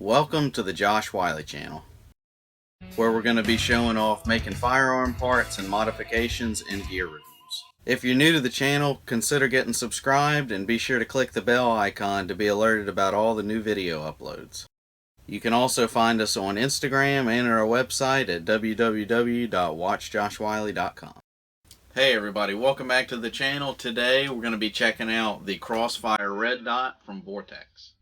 Welcome to the Josh Wiley channel, where we're going to be showing off making firearm parts and modifications and gear reviews. If you're new to the channel, consider getting subscribed and be sure to click the bell icon to be alerted about all the new video uploads. You can also find us on Instagram and our website at www.watchjoshwiley.com. Hey everybody, welcome back to the channel. Today we're going to be checking out the Crossfire Red Dot from Vortex.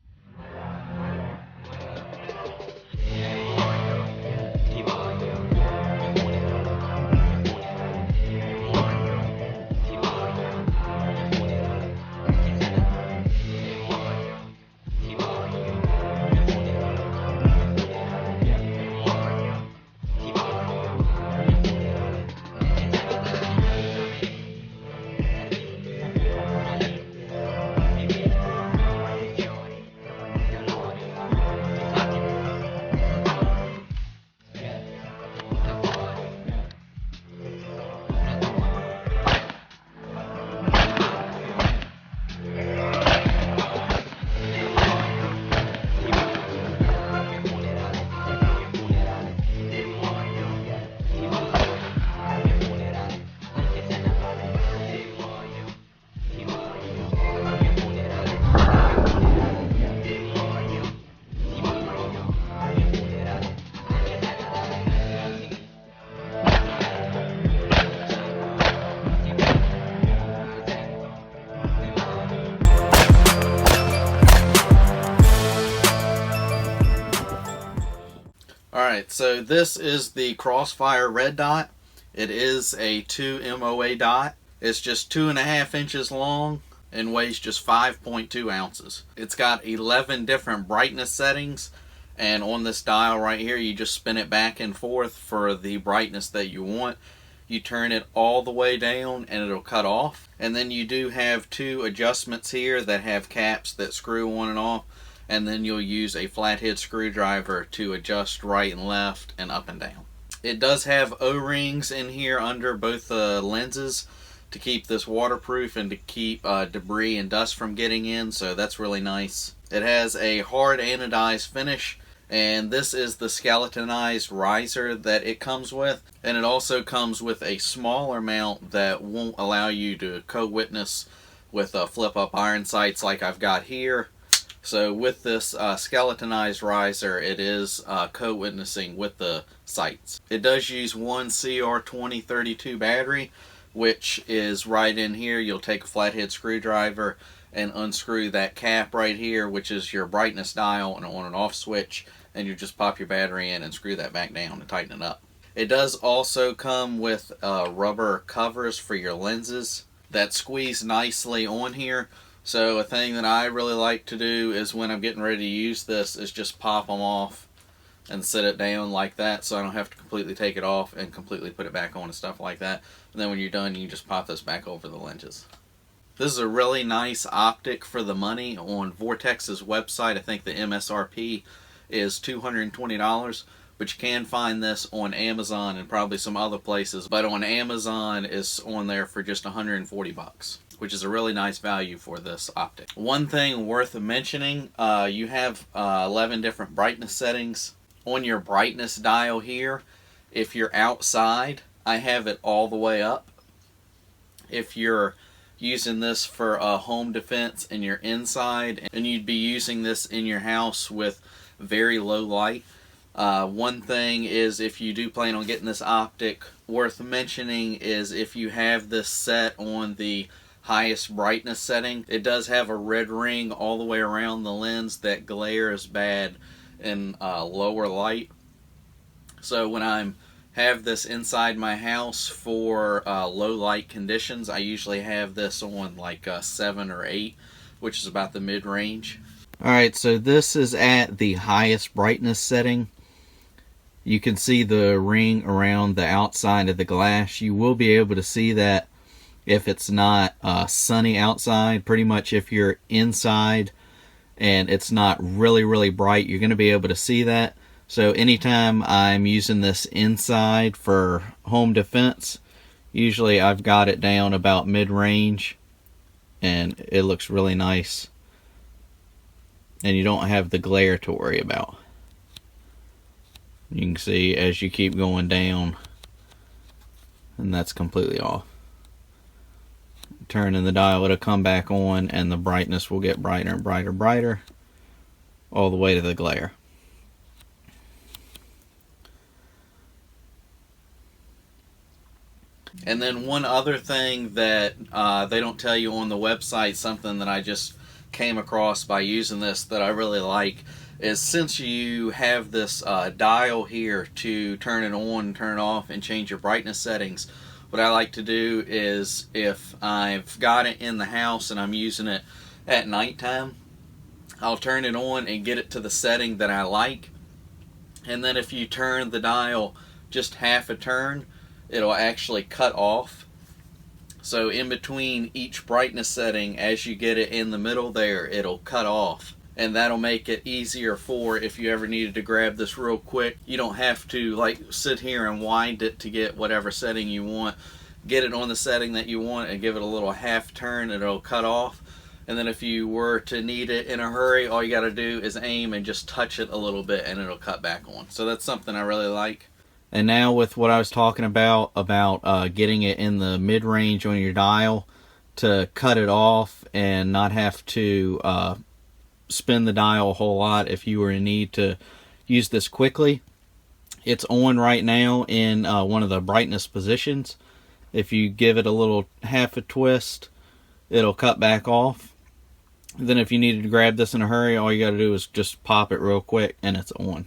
Alright, so this is the Crossfire Red Dot. It is a 2 MOA dot. It's just 2.5 inches long and weighs just 5.2 ounces. It's got 11 different brightness settings, and on this dial right here you just spin it back and forth for the brightness that you want. You turn it all the way down and it'll cut off. And then you do have two adjustments here that have caps that screw on and off. And then you'll use a flathead screwdriver to adjust right and left and up and down. It does have O-rings in here under both the lenses to keep this waterproof and to keep debris and dust from getting in, so that's really nice. It has a hard anodized finish, and this is the skeletonized riser that it comes with. And it also comes with a smaller mount that won't allow you to co-witness with flip-up iron sights like I've got here. So with this skeletonized riser, it is co-witnessing with the sights. It does use one CR2032 battery, which is right in here. You'll take a flathead screwdriver and unscrew that cap right here, which is your brightness dial and on and off switch, and you just pop your battery in and screw that back down and tighten it up. It does also come with rubber covers for your lenses that squeeze nicely on here. So a thing that I really like to do is when I'm getting ready to use this is just pop them off and set it down like that, so I don't have to completely take it off and completely put it back on and stuff like that. And then when you're done, you can just pop this back over the lenses. This is a really nice optic for the money. On Vortex's website, I think the MSRP is $220, but you can find this on Amazon and probably some other places. But on Amazon, it's on there for just 140 bucks. Which is a really nice value for this optic. One thing worth mentioning, you have 11 different brightness settings. On your brightness dial here, if you're outside, I have it all the way up. If you're using this for home defense and you're inside, and you'd be using this in your house with very low light, one thing is, if you do plan on getting this optic, worth mentioning is if you have this set on the highest brightness setting, it does have a red ring all the way around the lens that glares bad in lower light. So when I have this inside my house for low light conditions, I usually have this on like 7 or 8, which is about the mid-range. Alright, so this is at the highest brightness setting. You can see the ring around the outside of the glass. You will be able to see that if it's not sunny outside. Pretty much if you're inside and it's not really bright, you're going to be able to see that. So anytime I'm using this inside for home defense, usually I've got it down about mid-range and it looks really nice. And you don't have the glare to worry about. You can see as you keep going down, and that's completely off. Turning the dial, it'll come back on, and the brightness will get brighter and brighter, brighter, all the way to the glare. And then one other thing that they don't tell you on the website, something that I just came across by using this that I really like, is since you have this dial here to turn it on, turn it off, and change your brightness settings, what I like to do is if I've got it in the house and I'm using it at nighttime, I'll turn it on and get it to the setting that I like. And then if you turn the dial just half a turn, it'll actually cut off. So in between each brightness setting, as you get it in the middle there, it'll cut off. And that'll make it easier for if you ever needed to grab this real quick. You don't have to like sit here and wind it to get whatever setting you want. Get it on the setting that you want and give it a little half turn and it'll cut off. And then if you were to need it in a hurry, all you got to do is aim and just touch it a little bit and it'll cut back on. So that's something I really like. And now with what I was talking about getting it in the mid-range on your dial to cut it off and not have to spin the dial a whole lot if you were in need to use this quickly. It's on right now in one of the brightness positions. If you give it a little half a twist, it'll cut back off. Then if you needed to grab this in a hurry, all you got to do is just pop it real quick and it's on.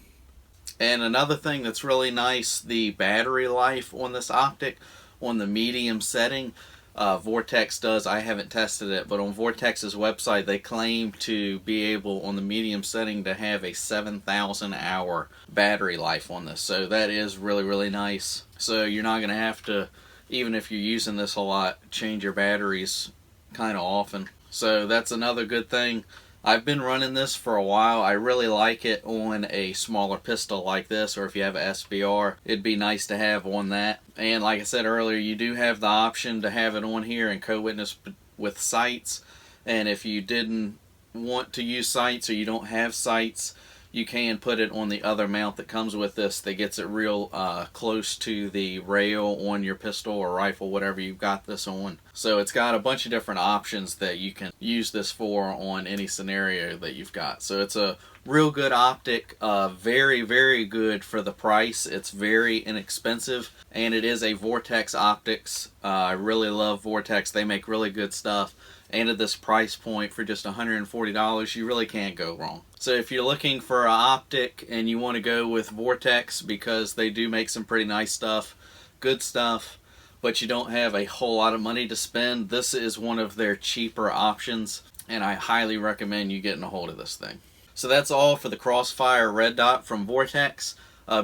And another thing that's really nice, the battery life on this optic on the medium setting, Vortex does, I haven't tested it, but on Vortex's website they claim to be able on the medium setting to have a 7,000 hour battery life on this. So that is really, really nice. So you're not going to have to, even if you're using this a lot, change your batteries kind of often. So that's another good thing. I've been running this for a while. I really like it on a smaller pistol like this, or if you have a SBR, it'd be nice to have on that. And like I said earlier, you do have the option to have it on here and co-witness with sights. And if you didn't want to use sights or you don't have sights, you can put it on the other mount that comes with this that gets it real close to the rail on your pistol or rifle, whatever you've got this on. So it's got a bunch of different options that you can use this for on any scenario that you've got. So it's a real good optic, very, very good for the price. It's very inexpensive, and it is a Vortex Optics. I really love Vortex. They make really good stuff. And at this price point for just $140, you really can't go wrong. So if you're looking for an optic and you want to go with Vortex because they do make some pretty nice stuff, good stuff, but you don't have a whole lot of money to spend, this is one of their cheaper options, and I highly recommend you getting a hold of this thing. So that's all for the Crossfire Red Dot from Vortex.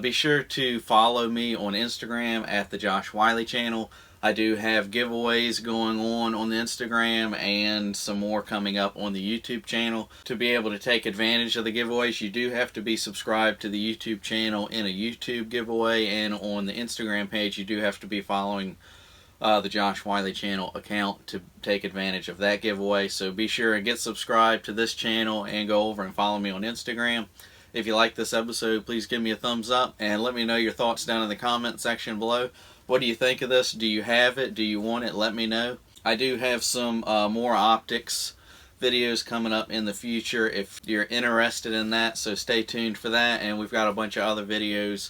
Be sure to follow me on Instagram at the Josh Wiley channel. I do have giveaways going on the Instagram and some more coming up on the YouTube channel. To be able to take advantage of the giveaways, you do have to be subscribed to the YouTube channel in a YouTube giveaway, and on the Instagram page, you do have to be following the Josh Wiley channel account to take advantage of that giveaway. So be sure and get subscribed to this channel and go over and follow me on Instagram. If you like this episode, please give me a thumbs up and let me know your thoughts down in the comment section below. What do you think of this? Do you have it? Do you want it? Let me know. I do have some more optics videos coming up in the future if you're interested in that, so stay tuned for that. And we've got a bunch of other videos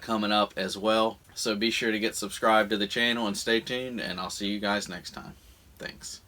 coming up as well. So be sure to get subscribed to the channel and stay tuned, and I'll see you guys next time. Thanks.